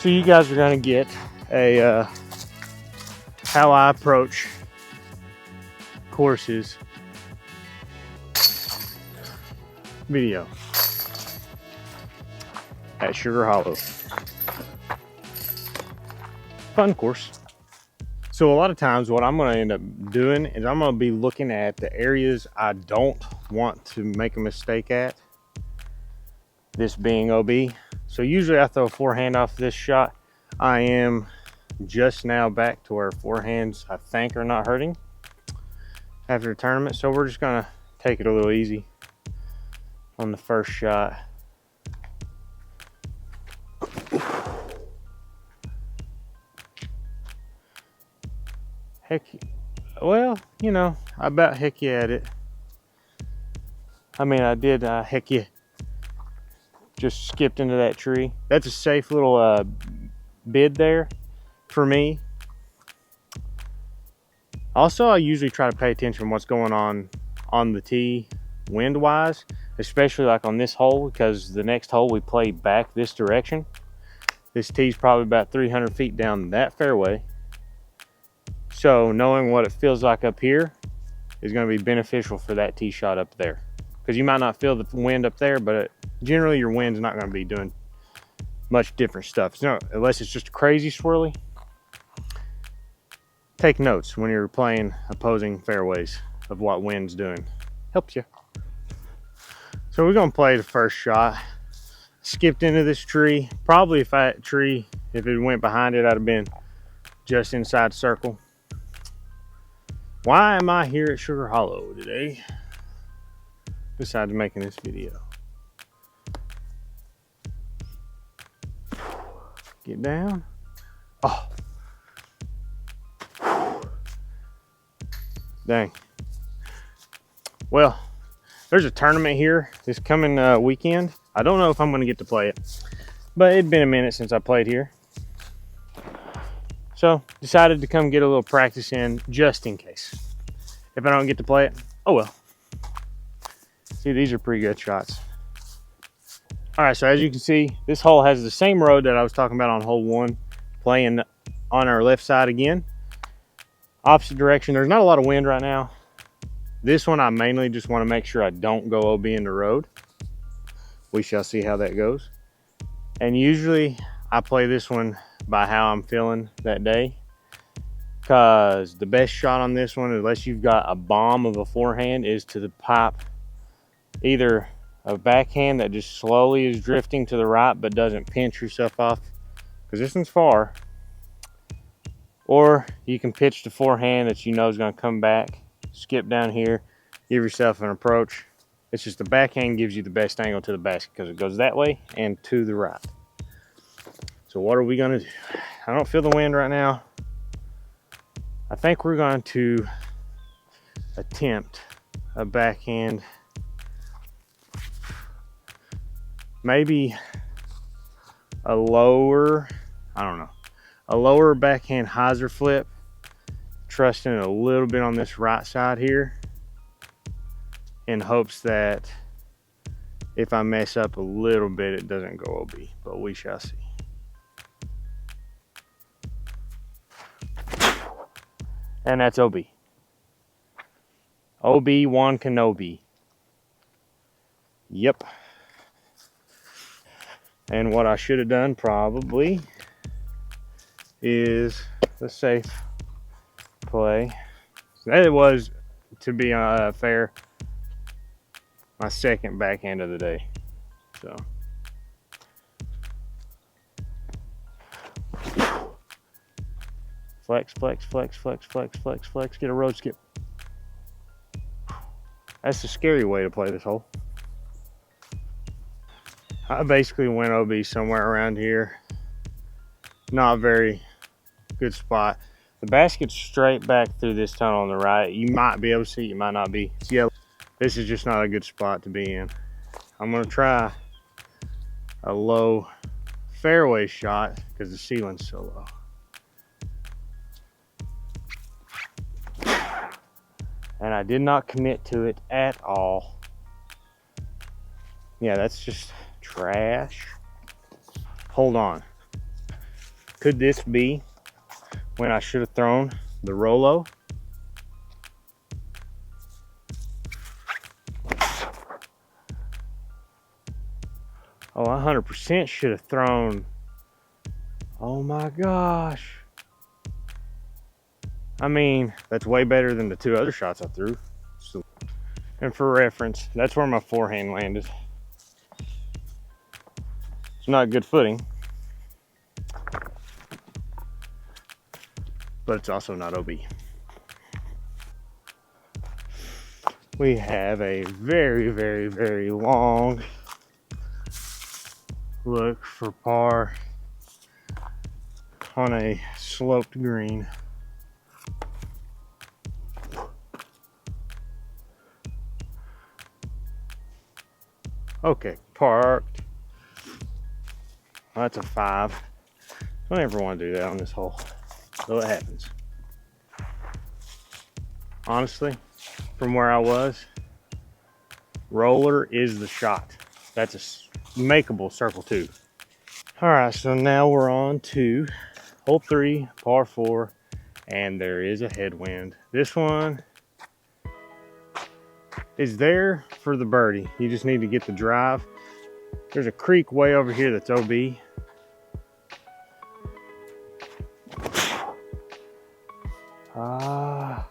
So you guys are going to get a how I approach courses video at Sugar Hollow. Fun course. So a lot of times what I'm going to end up doing is I'm going to be looking at the areas I don't want to make a mistake at, this being OB. So usually I throw a forehand off this shot. I am just now back to where forehands I think are not hurting after the tournament. So we're just going to take it a little easy on the first shot. Heck, well, you know, I about heck you at it. I mean, I did heck you. Just skipped into that tree. That's a safe little bid there for me. Also, I usually try to pay attention to what's going on the tee wind-wise, especially like on this hole, because the next hole we play back this direction. This tee's probably about 300 feet down that fairway. So knowing what it feels like up here is going to be beneficial for that tee shot up there. Because you might not feel the wind up there, but generally your wind's not going to be doing much different stuff. So unless it's just crazy swirly. Take notes when you're playing opposing fairways of what wind's doing. Helps you. So we're going to play the first shot. Skipped into this tree. Probably if it went behind it, I'd have been just inside circle. Why am I here at Sugar Hollow today, besides making this video? Get down. Oh. Dang. Well, there's a tournament here this coming weekend. I don't know if I'm going to get to play it, but it'd been a minute since I played here. So decided to come get a little practice in just in case. If I don't get to play it, oh well. See, these are pretty good shots. All right, so as you can see, this hole has the same road that I was talking about on hole 1, playing on our left side again. Opposite direction. There's not a lot of wind right now. This one I mainly just want to make sure I don't go OB in the road. We shall see how that goes. And usually I play this one by how I'm feeling that day, because the best shot on this one, unless you've got a bomb of a forehand, is to the pipe either a backhand that just slowly is drifting to the right but doesn't pinch yourself off, because this one's far, or you can pitch the forehand that you know is going to come back, skip down here, give yourself an approach. It's just the backhand gives you the best angle to the basket because it goes that way and to the right. So what are we going to do? I don't feel the wind right now. I think we're going to attempt a backhand, maybe a lower, I don't know, a lower backhand hyzer flip, trusting a little bit on this right side here in hopes that if I mess up a little bit, it doesn't go OB, but we shall see. And that's OB. Obi-Wan Kenobi. Yep. And what I should have done probably is the safe play. That was, to be fair, my second backhand of the day. So. Flex, flex, flex, flex, flex, flex, flex. Get a road skip. That's the scary way to play this hole. I basically went OB somewhere around here. Not a very good spot. The basket's straight back through this tunnel on the right. You might be able to see it, you might not be. It's yellow. This is just not a good spot to be in. I'm gonna try a low fairway shot because the ceiling's so low. And I did not commit to it at all. Yeah, that's just trash. Hold on. Could this be when I should have thrown the Rolo? Oh, I 100% should have thrown. Oh my gosh. I mean, that's way better than the 2 other shots I threw. So, and for reference, that's where my forehand landed. It's not good footing, but it's also not OB. We have a very, very, very long look for par on a sloped green. Okay, parked. Well, that's a 5. Don't ever want to do that on this hole, though it happens. Honestly, from where I was, roller is the shot. That's a makeable circle 2. All right, so now we're on to hole 3, par 4, and there is a headwind. This one is there for the birdie. You just need to get the drive. There's a creek way over here that's OB. Ah,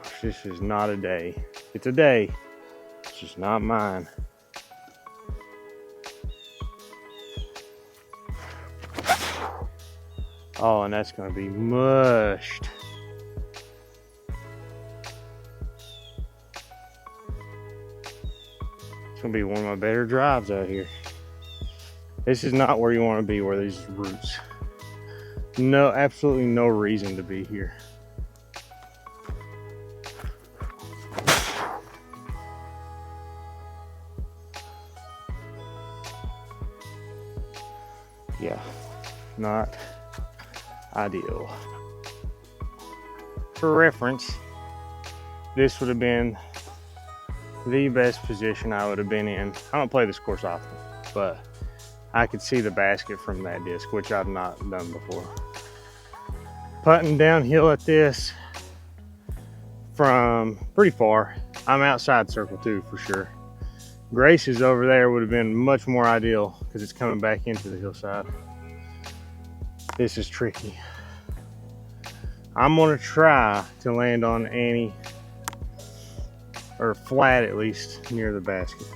gosh, this is not a day. It's a day, it's just not mine. Oh, and that's gonna be mushed. It's gonna be one of my better drives out here. This is not where you want to be, where these roots. No, absolutely no reason to be here. Yeah, not ideal. For reference, this would have been the best position I would have been in. I don't play this course often, but I could see the basket from that disc, which I've not done before. Putting downhill at this from pretty far. I'm outside circle 2 for sure. Grace's over there would have been much more ideal because it's coming back into the hillside. This is tricky. I'm gonna try to land on Annie, or flat at least, near the basket.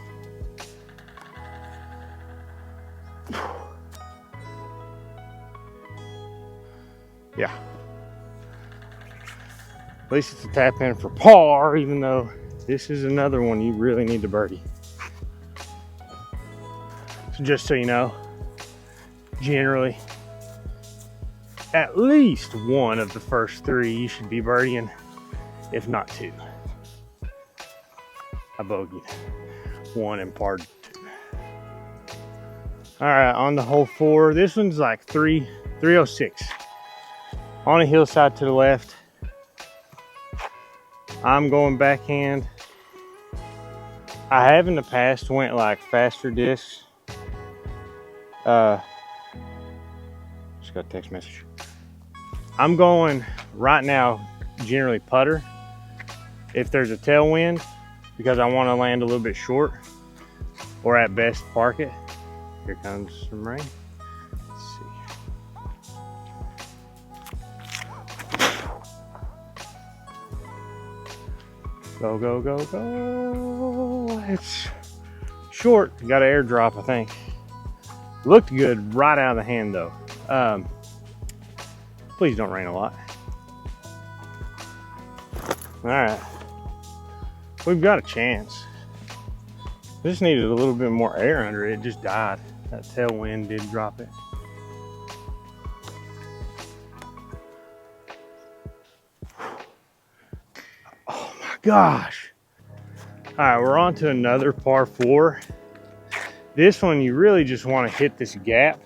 Yeah. At least it's a tap in for par, even though this is another one you really need to birdie. So just so you know, generally, at least one of the first 3 you should be birdieing, if not 2. I bogeyed 1 and par 2. All right, on the hole 4, this one's like 306. On a hillside to the left. I'm going backhand. I have in the past went like faster discs. Just got a text message. I'm going right now generally putter if there's a tailwind, because I want to land a little bit short, or at best park it. Here comes some rain. Let's see. Go, go, go, go. It's short. Got an airdrop, I think. Looked good right out of the hand though. Please don't rain a lot. All right. We've got a chance. Just needed a little bit more air under it. It just died. That tailwind did drop it. Oh my gosh. All right, we're on to another par 4. This one, you really just want to hit this gap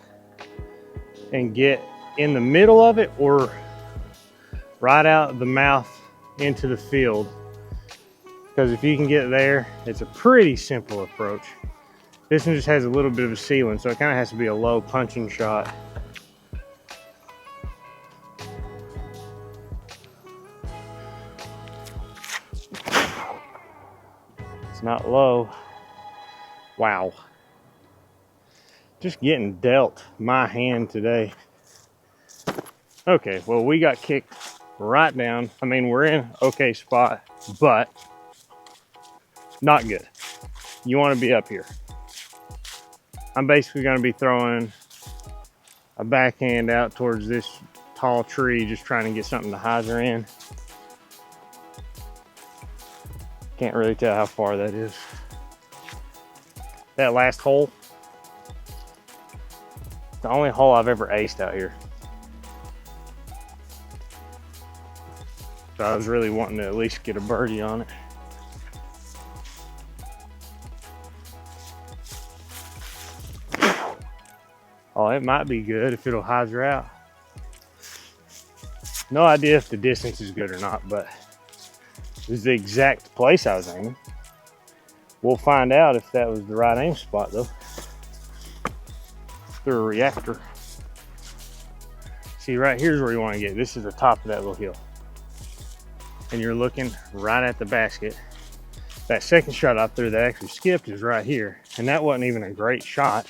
and get in the middle of it, or right out the mouth into the field. Because if you can get there, it's a pretty simple approach. This one just has a little bit of a ceiling, so it kind of has to be a low punching shot. It's not low. Wow. Just getting dealt my hand today. Okay, well, we got kicked right down. I mean, we're in okay spot, but not good. You want to be up here. I'm basically going to be throwing a backhand out towards this tall tree, just trying to get something to hyzer in. Can't really tell how far that is. That last hole, the only hole I've ever aced out here. So I was really wanting to at least get a birdie on it. Oh, it might be good if it'll hyzer out. No idea if the distance is good or not, but this is the exact place I was aiming. We'll find out if that was the right aim spot though. Through a reactor. See, right here's where you want to get. This is the top of that little hill. And you're looking right at the basket. That second shot out there that actually skipped is right here. And that wasn't even a great shot.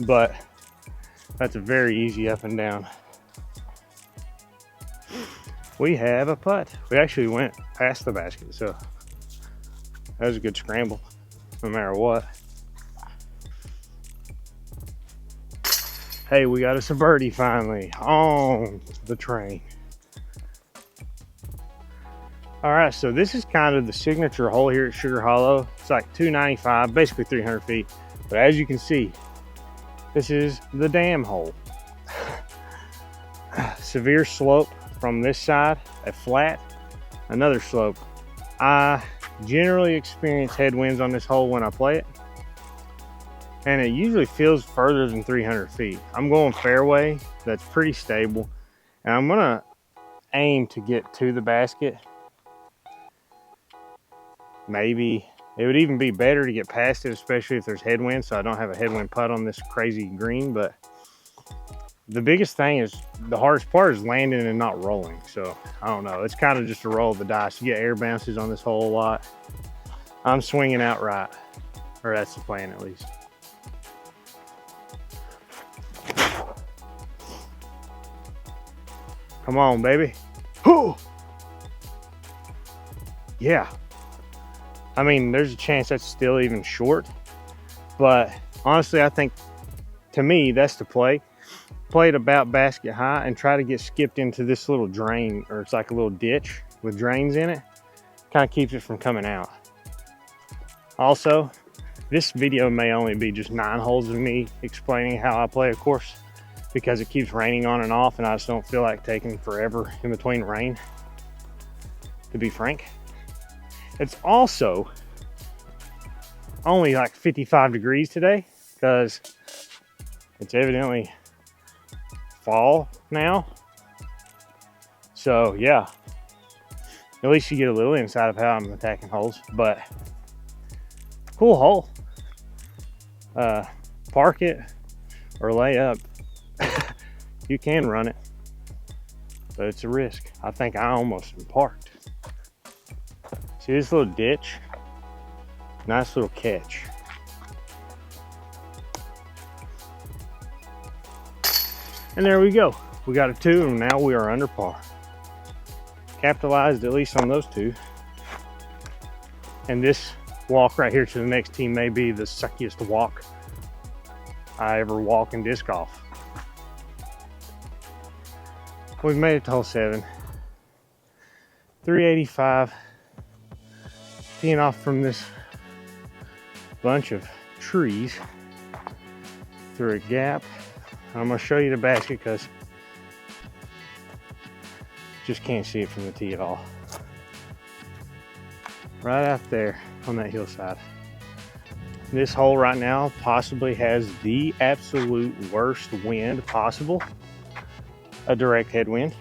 But that's a very easy up and down. We have a putt. We actually went past the basket, so that was a good scramble, no matter what. Hey, we got us a birdie finally on the train. All right, so this is kind of the signature hole here at Sugar Hollow. It's like 295, basically 300 feet. But as you can see, this is the dam hole. Severe slope from this side, a flat, another slope. I generally experience headwinds on this hole when I play it, and it usually feels further than 300 feet. I'm going fairway, that's pretty stable, and I'm gonna aim to get to the basket. Maybe it would even be better to get past it, especially if there's headwind, so I don't have a headwind putt on this crazy green. But the biggest thing is, the hardest part is landing and not rolling. So I don't know, it's kind of just a roll of the dice. You get air bounces on this hole a lot. I'm swinging out right, or that's the plan at least. Come on, baby. Whew. Yeah. I mean, there's a chance that's still even short, but honestly, I think, to me, that's the play. Play it about basket high and try to get skipped into this little drain, or it's like a little ditch with drains in it. Kind of keeps it from coming out. Also, this video may only be just 9 holes of me explaining how I play a course, because it keeps raining on and off, and I just don't feel like taking forever in between rain, to be frank. It's also only like 55 degrees today, because it's evidently fall now. So yeah, at least you get a little insight of how I'm attacking holes. But cool hole. Park it or lay up. You can run it, but it's a risk. I think I almost parked. See this little ditch? Nice little catch. And there we go. We got a 2, and now we are under par. Capitalized at least on those 2. And this walk right here to the next tee may be the suckiest walk I ever walk in disc golf. We've made it to hole 7. 385. Teeing off from this bunch of trees through a gap. I'm gonna show you the basket because just can't see it from the tee at all. Right out there on that hillside. This hole right now possibly has the absolute worst wind possible. A direct headwind.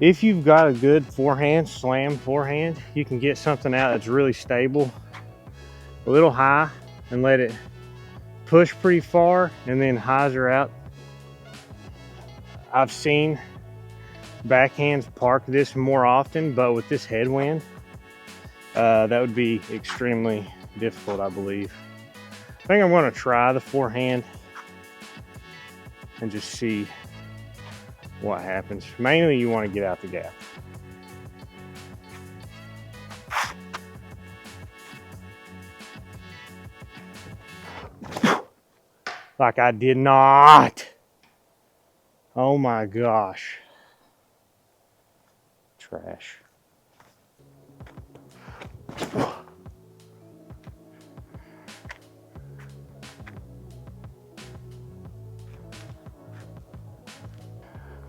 If you've got a good forehand, slam forehand, you can get something out that's really stable a little high and let it push pretty far and then hyzer out. I've seen backhands park this more often, but with this headwind, that would be extremely difficult, I believe. I think I'm going to try the forehand and just see what happens. Mainly you want to get out the gap. Like I did not. Oh my gosh. Trash.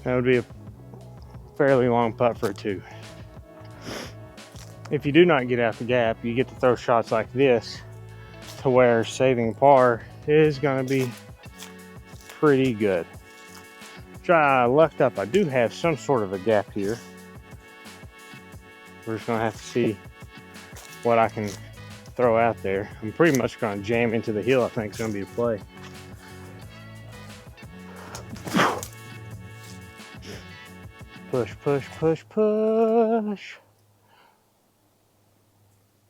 That would be a fairly long putt for a 2. If you do not get out the gap, you get to throw shots like this to where saving par is going to be pretty good. I lucked up. I do have some sort of a gap here. We're just going to have to see what I can throw out there. I'm pretty much going to jam into the hill. I think it's going to be a play. Push, push, push, push.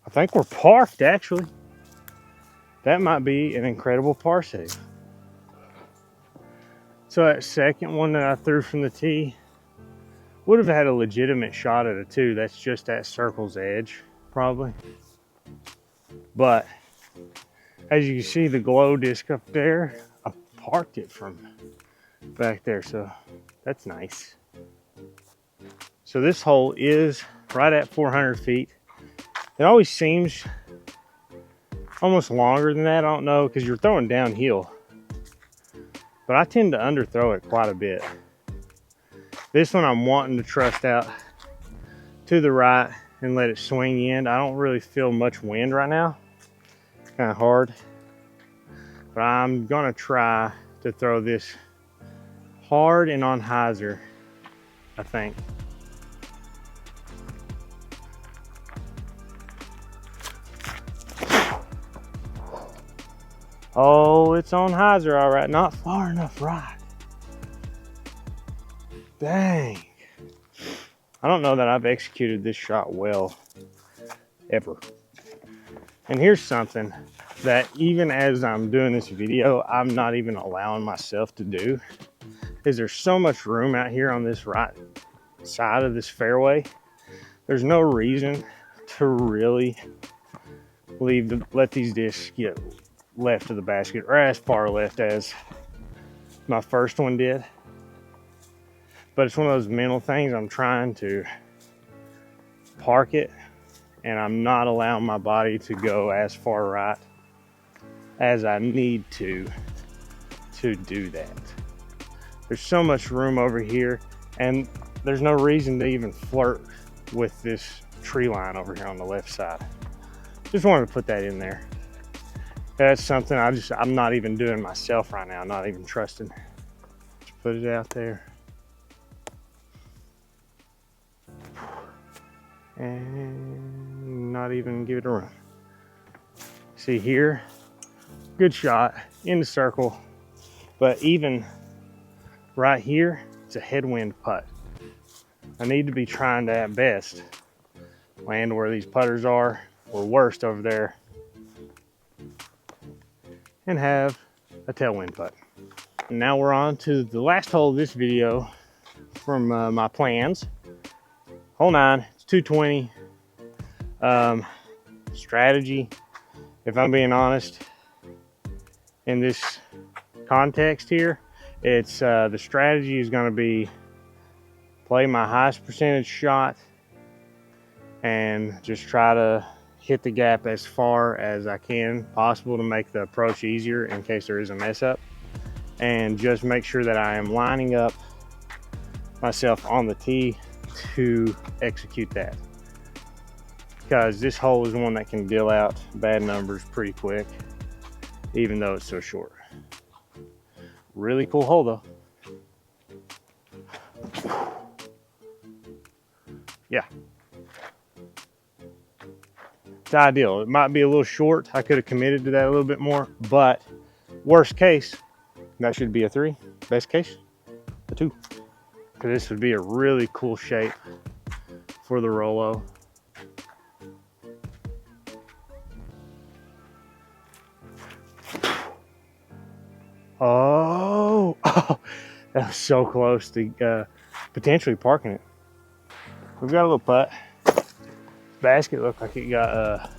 I think we're parked, actually. That might be an incredible par save. So that second one that I threw from the tee would have had a legitimate shot at a 2. That's just at circle's edge, probably. But as you can see, the glow disc up there, I parked it from back there, so that's nice. So this hole is right at 400 feet. It always seems almost longer than that. I don't know, because you're throwing downhill. But I tend to underthrow it quite a bit. This one I'm wanting to trust out to the right and let it swing in. I don't really feel much wind right now. It's kind of hard. But I'm gonna try to throw this hard and on hyzer, I think. Oh, it's on hyzer, all right. Not far enough right. Dang. I don't know that I've executed this shot well, ever. And here's something that even as I'm doing this video, I'm not even allowing myself to do, is there's so much room out here on this right side of this fairway. There's no reason to really let these discs get left of the basket or as far left as my first one did. But it's one of those mental things. I'm trying to park it and I'm not allowing my body to go as far right as I need to do that. There's so much room over here and there's no reason to even flirt with this tree line over here on the left side. Just wanted to put that in there. That's something I'm not even doing myself right now. I'm not even trusting. Just put it out there. And not even give it a run. See here, good shot in the circle, but even right here, it's a headwind putt. I need to be trying to, at best, land where these putters are, or worst over there, and have a tailwind putt. And now we're on to the last hole of this video from my plans. Hole 9, it's 220. Strategy, if I'm being honest, in this context here, it's the strategy is going to be play my highest percentage shot and just try to hit the gap as far as I can possible to make the approach easier in case there is a mess up, and just make sure that I am lining up myself on the tee to execute that, because this hole is one that can deal out bad numbers pretty quick even though it's so short. Really cool hole though. Yeah. it's ideal. It might be a little short. I could have committed to that a little bit more, but worst case, that should be a 3. Best case, a 2. Because this would be a really cool shape for the Rolo. Oh, that was so close to potentially parking it. We've got a little putt. Basket looked like it got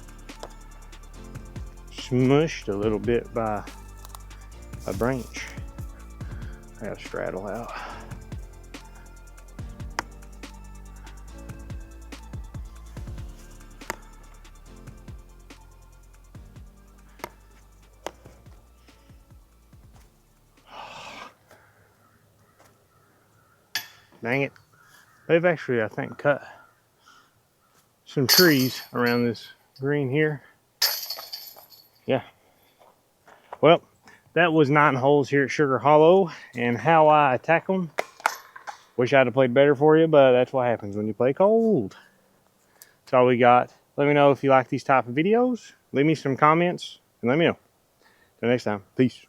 smushed a little bit by a branch. I gotta straddle out. Dang it. They've actually, I think, cut some trees around this green here. Yeah. Well, that was 9 holes here at Sugar Hollow, and how I attack them. Wish I'd have played better for you, but that's what happens when you play cold. That's all we got. Let me know if you like these type of videos. Leave me some comments and let me know. Till next time, peace.